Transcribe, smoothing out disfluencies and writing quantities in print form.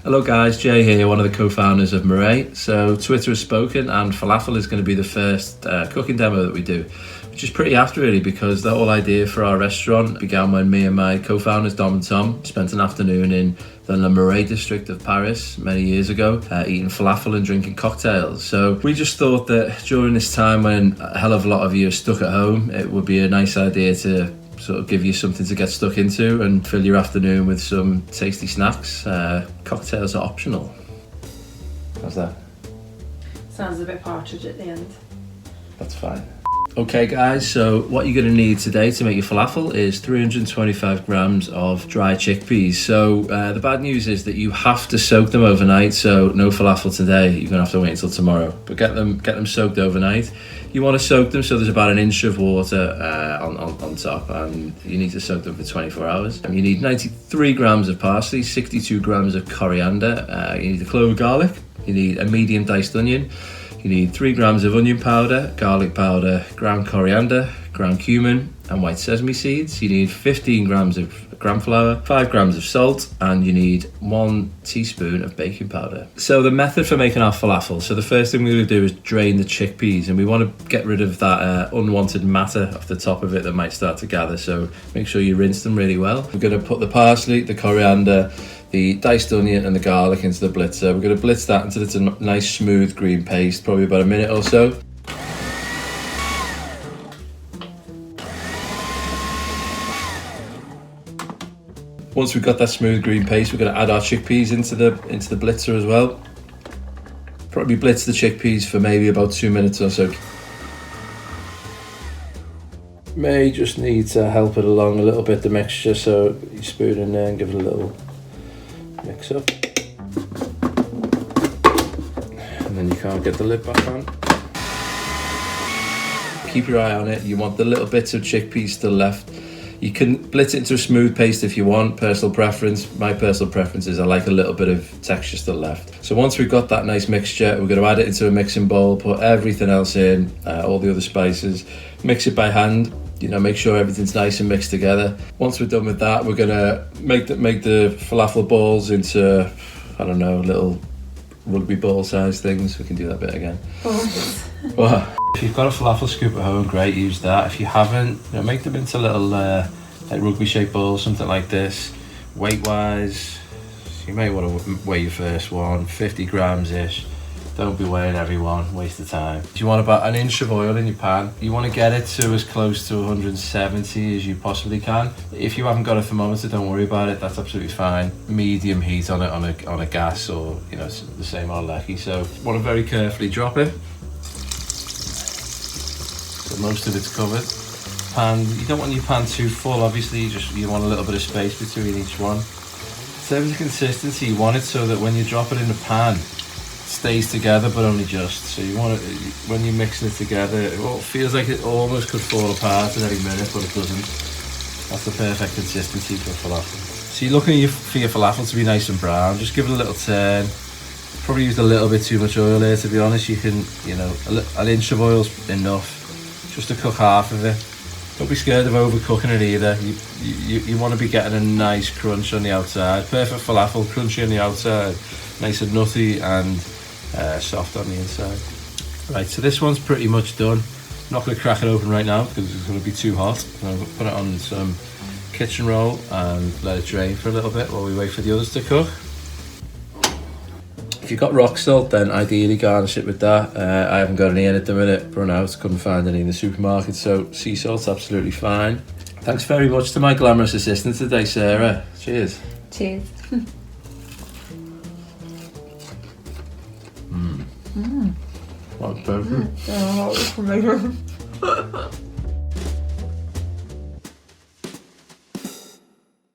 Hello guys, Jay here, one of the co-founders of Murray. So Twitter has spoken and falafel is going to be the first cooking demo that we do, which is pretty apt really, because the whole idea for our restaurant began when me and my co-founders Dom and Tom spent an afternoon in the Le Marais district of Paris many years ago, eating falafel and drinking cocktails. So we just thought that during this time when a hell of a lot of you are stuck at home, it would be a nice idea to sort of give you something to get stuck into and fill your afternoon with some tasty snacks. Cocktails are optional. How's that? Sounds a bit partridge at the end. That's fine. Okay guys, so what you're going to need today to make your falafel is 325 grams of dry chickpeas. So the bad news is that you have to soak them overnight, so no falafel today. You're going to have to wait until tomorrow. But get them soaked overnight. You want to soak them so there's about an inch of water on top, and you need to soak them for 24 hours. You need 93 grams of parsley, 62 grams of coriander, you need a clove of garlic, you need a medium diced onion, you need 3 grams of onion powder, garlic powder, ground coriander, ground cumin, and white sesame seeds. You need 15 grams of gram flour, 5 grams of salt, and you need 1 teaspoon of baking powder. So the method for making our falafel. So the first thing we're going to do is drain the chickpeas, and we want to get rid of that unwanted matter off the top of it that might start to gather. So make sure you rinse them really well. We're going to put the parsley, the coriander, the diced onion and the garlic into the blitzer. We're going to blitz that until it's a nice smooth green paste, probably about a minute or so. Once we've got that smooth green paste, we're going to add our chickpeas into the blitzer as well. Probably blitz the chickpeas for maybe about 2 minutes or so. May just need to help it along a little bit, the mixture, so you spoon in there and give it a little mix up. And then you can't get the lid back on. Keep your eye on it. You want the little bits of chickpeas still left. You can blitz it into a smooth paste if you want, personal preference. My personal preference is I like a little bit of texture still left. So once we've got that nice mixture, we're going to add it into a mixing bowl, put everything else in, all the other spices, mix it by hand. Make sure everything's nice and mixed together. Once we're done with that, we're gonna make the falafel balls into, I don't know, little rugby ball size things. We can do that bit again. Well, if you've got a falafel scoop at home, great, use that. If you haven't, make them into little like rugby shaped balls, something like this. Weight wise, you may want to weigh your first one, 50 grams ish. Don't be weighing everyone, waste of time. You want about an inch of oil in your pan. You want to get it to as close to 170 as you possibly can. If you haven't got a thermometer, don't worry about it, that's absolutely fine. Medium heat on a gas, or the same old lecky. So you want to very carefully drop it. So most of it's covered. Pan, you don't want your pan too full, obviously, you want a little bit of space between each one. In terms of consistency, you want it so that when you drop it in the pan, stays together, but only just. So you want it, when you're mixing it together, it feels like it almost could fall apart at any minute, but it doesn't. That's the perfect consistency for falafel. So you're looking for your falafel to be nice and brown. Just give it a little turn. Probably used a little bit too much oil here, to be honest. You can, an inch of oil's enough just to cook half of it. Don't be scared of overcooking it either. You want to be getting a nice crunch on the outside. Perfect falafel, crunchy on the outside, nice and nutty and soft on the inside. Right, so this one's pretty much done. I'm not going to crack it open right now because it's going to be too hot. I'm going to put it on some kitchen roll and let it drain for a little bit while we wait for the others to cook. If you've got rock salt, then ideally garnish it with that. I haven't got any in at the minute, run out, couldn't find any in the supermarket, so sea salt's absolutely fine. Thanks very much to my glamorous assistant today, Sarah. Cheers. Cheers. What perfect. Oh,